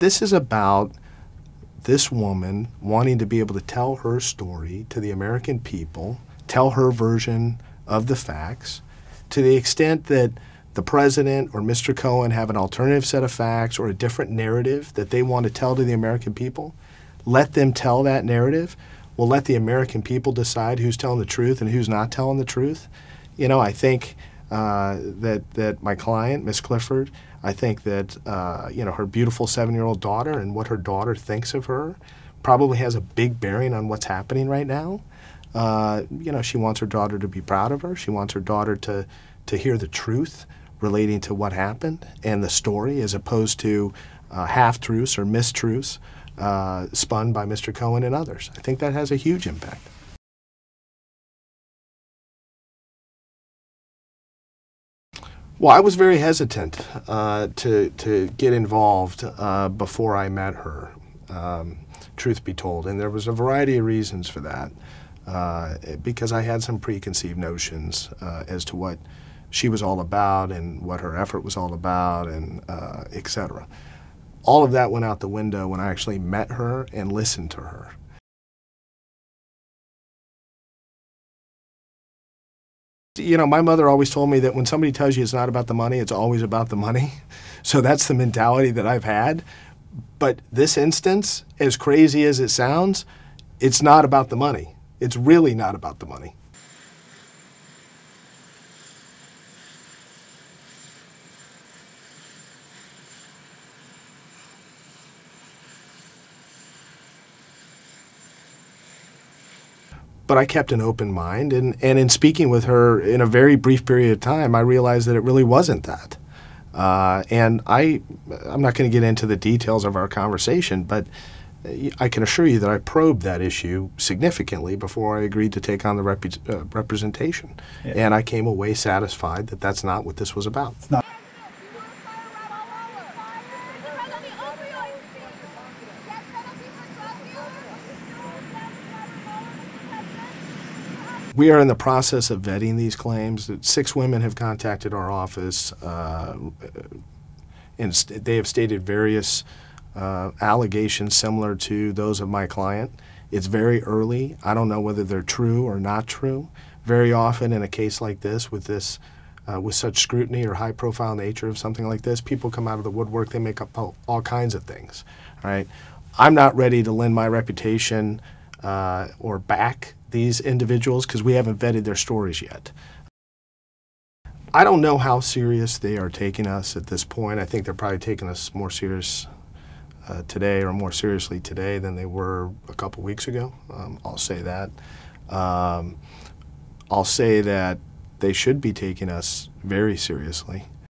This is about this woman wanting to be able to tell her story to the American people, tell her version of the facts, to the extent that the president or Mr. Cohen have an alternative set of facts or a different narrative that they want to tell to the American people. Let them tell that narrative. We'll let the American people decide who's telling the truth and who's not telling the truth. You know, I think that my client, Miss Clifford, I think that her beautiful 7-year-old daughter and what her daughter thinks of her probably has a big bearing on what's happening right now. She wants her daughter to be proud of her. She wants her daughter to hear the truth relating to what happened and the story, as opposed to half-truths or mistruths spun by Mr. Cohen and others. I think that has a huge impact. Well, I was very hesitant to get involved before I met her, truth be told, and there was a variety of reasons for that, because I had some preconceived notions as to what she was all about and what her effort was all about, and et cetera. All of that went out the window when I actually met her and listened to her. You know, my mother always told me that when somebody tells you it's not about the money, it's always about the money. So that's the mentality that I've had. But this instance, as crazy as it sounds, it's not about the money. It's really not about the money. But I kept an open mind, and in speaking with her in a very brief period of time, I realized that it really wasn't that. And I'm not going to get into the details of our conversation, but I can assure you that I probed that issue significantly before I agreed to take on the representation. Yeah. And I came away satisfied that that's not what this was about. It's not. We are in the process of vetting these claims. 6 women have contacted our office, and they have stated various allegations similar to those of my client. It's very early. I don't know whether they're true or not true. Very often in a case like this, with such scrutiny or high-profile nature of something like this, people come out of the woodwork. They make up all kinds of things. All right? I'm not ready to lend my reputation or back these individuals because we haven't vetted their stories yet. I don't know how serious they are taking us at this point. I think they're probably taking us more serious today, or more seriously today, than they were a couple weeks ago. I'll say that. I'll say that they should be taking us very seriously.